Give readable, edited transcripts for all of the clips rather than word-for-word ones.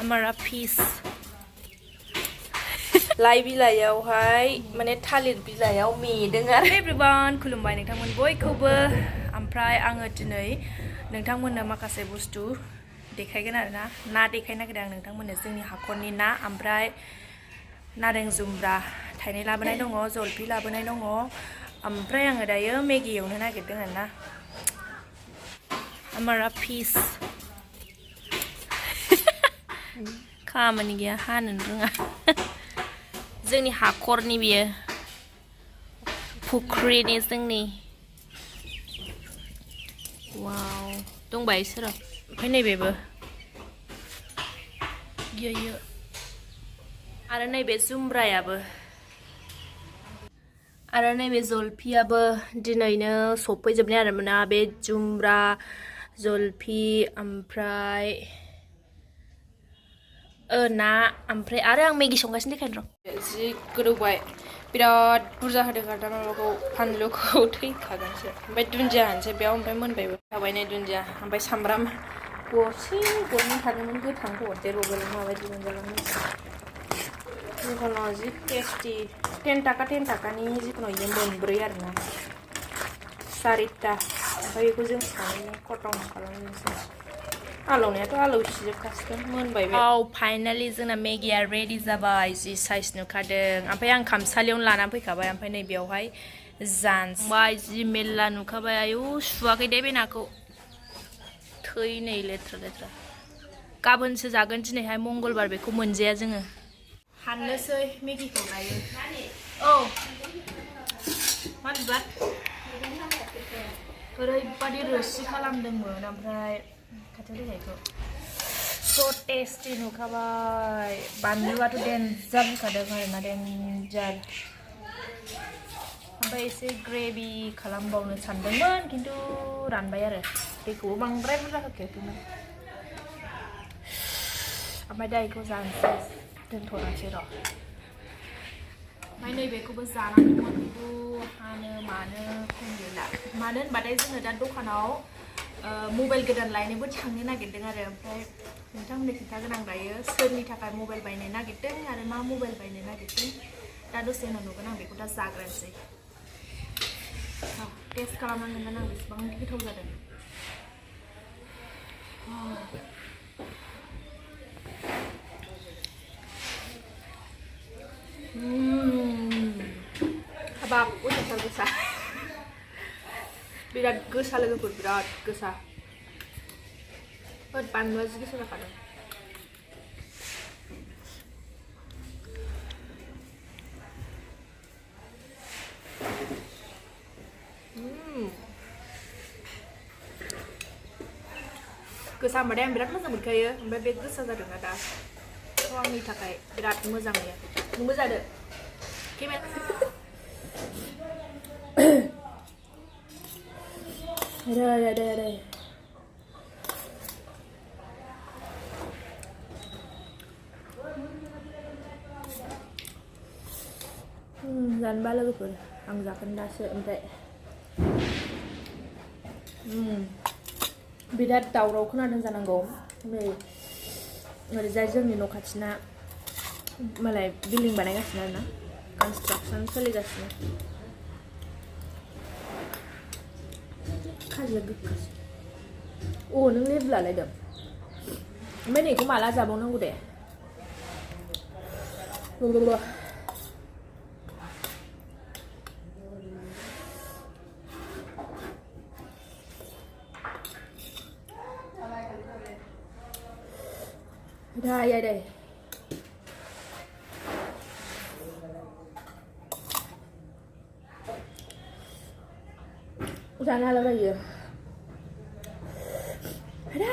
Amara piece ลายบิลายเอาให้มันเนี่ยทาลิดบิลายเอามีดึงอะไร everyone คุลุ่มใบหนึ่งทั้งมันบ่อยคู่เบอร์อัมพรายอ่างเงินจีน่หนึ่งทั้งมันเนี่ยมาคัสเซบุสตูเด็กใครกันนะน่าเด็กใครนักแสดงหนึ่งทั้งมันเนี่ยซึ่งนี่หาคนนี้นะอัมพรายน่าเด้งซุมบราไทยในลาบในน้องโจลพี่ลาบในน้องอัมพรายอ่างอะไรเยอะไม่กี่อย่างเนี่ยน่าเกิดดึงนะอัมราพีซข้ามันนี่กี่ห้าหนึ่งเรื่องอะซึ่งนี่หาคอร์นี่เบียผู้ครีนี่ซึ่งนี่ว้าวต้องใบสิหรอไม่ในเบบเยอะๆอะไรในเบซุ่มไรอะเบอะไรในเบซอลพีอะเบดินไหนเนอะสบไปจับเนี่ยอะไรมันอะเบจุมราซอลพีอัมพรายนะอัมพรายอะไรyang Maggi संगा sini kan ro ji गोदौबाय बिराद बुरजा होदों आरो माबाखौ फानलुखौ थैखागोनसो ओमफ्राय दुन्दिया होनसै बेयाव ओमफ्राय मोनबायबो थाबायनाय दुन्दिया ओमफ्राय सामब्राम गरसे गरनै थादोंमोन गोथांखौ हरदेरबावबाय माबायदि मोनजालांनो जिखुनु जि टेस्टि 10 थाखानि जिखुनु इयो मोनब्रै आरोना 4टा ओमफ्राय बेखौ जों सानैजों खतम खालामनोसै आलौनायाथ' आलौसिजोबखासिगोन मोनबाय बे फाइनालि जोंना मेगिया रेडि जाबाय जि साइज नुखादों ओमफ्राय आं खामसालियावनो लानानै फैखाबाय ओमफ्राय नै बेयावहाय जानबाय जि मेल्ला नुखाबाय आयु सुवाखै दे बे नाखौ थै नै लेथ्रा गाबोनसो जागोन दिनैहाय मंगलबार बेखौ मोनजाया जोङो हाननोसै मेगिखौ दायो औ मा बिबार ओरैबादि रोसि खालामदोंमोन ओमफ्राय खाथियाव देखायखौ स' टेस्टि नुखाबाय बानलुआथ' देन्जार होखादों आरोना देन्जार ओमफ्राय एसे ग्रेभि खालामबावनो सानदोंमोन खिन्थु रानबाय आरो दैखौबो बांद्राय बुरजा होखायाखैमोन ओमफ्राय दा बेखौ जानोसै दोनथ'नोसै र' ओमफ्राय नैबेखौबो जानांगौमोन खिन्थु हानो मानो खम गैला मानो होनबाथाय जोङो दा दखानाव मबाइल गोदान लायनोबो थांनो नागिरदों आरो ओमफ्राय नोंथांमोननो खिन्थागोन आं दायो सोरनि थाखाय मबाइल बायनो नागिरदों आरो मा मबाइल बायनो नागिरदों दा दसे उनाव नुगोन आं बेखौ दा जाग्रोनोसै टेस्ट खालामनांगोन आं बेसेबां गोथाव जादों हाबाब अयथासार गोसा बिराद गोसा लोगोफोर बिराद गोसा बानलुआ जि गोसा जाखादों गोसा होनबाथाय आं बिराद मोजां मोनखायो ओमफ्राय बे गोसा जादों ना दा थ' आंनि थाखाय बिराद मोजां बेयो नोंबो जादो Ada. Jangan balik ke pun, angzakan dasi empat. Bidat taurau kena dan jangan gom. Ngerjain ni nokatnya, malah building banyak asna na, construction seligasnya. खाजिया गोखासो नों लेबुलालायदों ओमफ्राय नैखौ माला जाबावनांगौ दे ya deh Jangan ala lagi ya. Ada.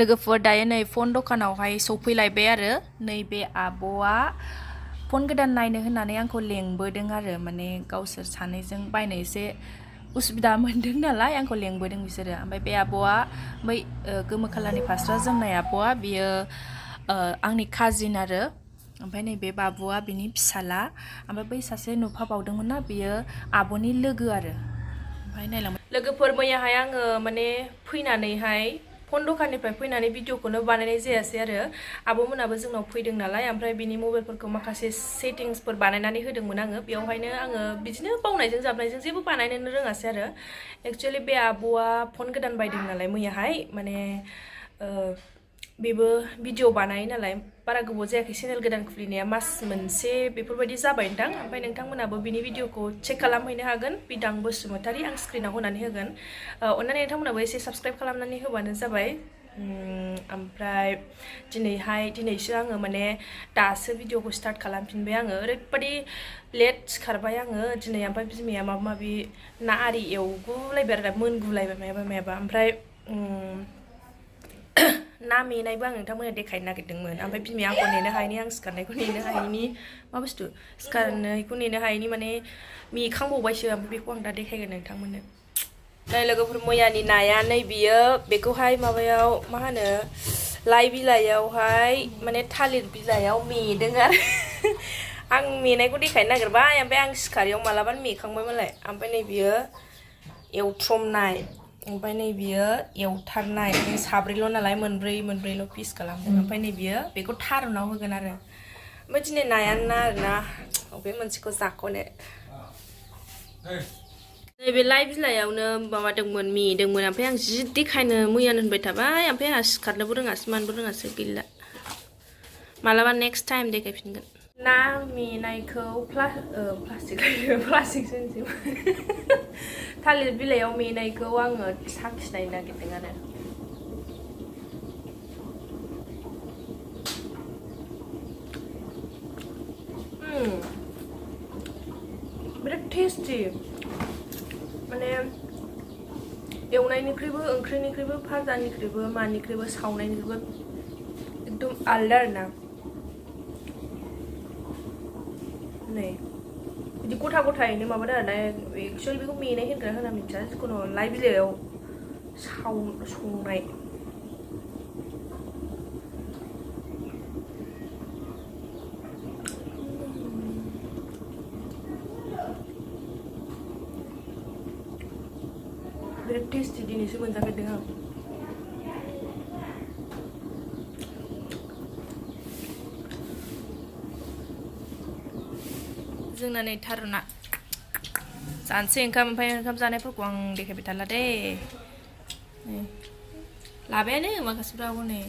लोगोफोर दायो नै phone दखानावहाय सफैलायबाय आरो नैबे आब'आ फन गोदान नायनो होननानै आंखौ लेंबोदों आरो माने गावसोर सानैजों बायनो एसे उसुबिदा मोनदों नालाय आंखौ लेंबोदों बिसोरो ओमफ्राय बे आब'आ बै गोमो खालारनि फास्रा जोमनाय आब'आ बियो आंनि काजिन आरो ओमफ्राय नैबे बाबुआ बिनि फिसाला ओमफ्राय बै सासे नुफाबावदोंमोन ना बियो आब'नि लोगो आरो ओमफ्राय नायलांबाय लोगोफोर मैयाहाय आङो माने फैनानैहाय फन दखाननिफ्राय फैनानै भिडिअखौनो बानायनाय जायासै आरो आब'मोनाबो जोंनाव फैदों नालाय ओमफ्राय बिनि मबाइलफोरखौ माखासे सेटिंसफोर बानायनानै होदोंमोन आङो बेयावहायनो आङो बिदिनो बावनायजों जाबनायजों जेबो बानायनोनो रोङासै आरो एक्सुवेलि बे आब'आ फन गोदान बायदों नालाय मैयाहाय माने बेबो भिडिअ बानायो नालाय बारा गोबाव जायाखै चेनेल गोदान खुलिनाया मास मोनसे बेफोरबायदि जाबाय नोंथां ओमफ्राय नोंथांमोनाबो बिनि भिडिअखौ चेक खालामहैनो हागोन बिदां बसुमतारी आं स्क्रिनाव होनानै होगोन अननानै नोंथांमोनाबो एसे साबस्क्राइब खालामनानै होबानो जाबाय ओमफ्राय दिनैसो आङो माने दासो भिडिअखौ स्टार्ट खालामफिनबाय आङो ओरैबायदि लेट सिखारबाय आङो दिनै ओमफ्राय बिमाया माबा माबि ना आरि एवगुलायबाय आरो मोनगुलायबाय मायाबा ओमफ्राय ना मेनायबो आं नोंथांमोननो देखायनो नागिरदोंमोन ओमफ्राय बिमाया आंखौ नेनो हायैनि आं सिखारनायखौ नेनो हायैनि मा बुस्थु सिखारनायखौ नेनो हायैनि माने मेखांबावबायसो ओमफ्राय बेखौ आं दा देखायगोन नोंथांमोननो नै लोगोफोर मैयानि नाया नै बियो बेखौहाय माबायाव मा होनो लाइ बिलाइयावहाय माने थालिर बिलाइयाव मेदों आरो आं मेनायखौ देखायनो नागिरबाय ओमफ्राय आं सिखारियाव मालाबानो मेखांबाय मालाय ओमफ्राय नै बियो एवथ्रमनाय ओमफ्राय नै बियो एवथारनाय साब्रैल' नालाय मोनब्रैल' पिस खालामदों ओमफ्राय नै बियो बेखौ थारुनाव होगोन आरो ओमफ्राय दिनै नायानो ना आरोना बबे मोनसेखौ जाख'नो नैबे लाइ बिलाइयावनो माबादोंमोन मेदोंमोन ओमफ्राय आं जि देखायनो मैयानो होनबाय थाबाय ओमफ्राय आंहा सिखारनोबो रोङासै मानोबो रोङासै गैला मालाबा नेक्स्ट टाइम देखायफिनगोन ना मेनायखौ प्लास्टिकसो थालिर बिलाइयाव मेनायखौ आङो साखिनायनो नागिरदों आरो बिराद टेस्टि माने एवनायनिख्रुइबो ओंख्रिनिख्रुइबो फाजानिख्रुइबो मानिख्रुइबो सावनायनिख्रुइबो एकदम आलदा आरोना नै बिदि गथा गथायैनो माबादों आरोना एक्सुवेलि बेखौ मेनाय होनग्रा होना मिथिया जिखुनु लाइ बिलाइयाव संनाय बिराद टेस्टि दिनैसो मोनजाफेरदों आं जोंना नै थारुना जानोसै ओमफ्राय ओंखाम जानायफोरखौ आं देखायबाय थाला दे लाबायानो माखासेफ्राबो नै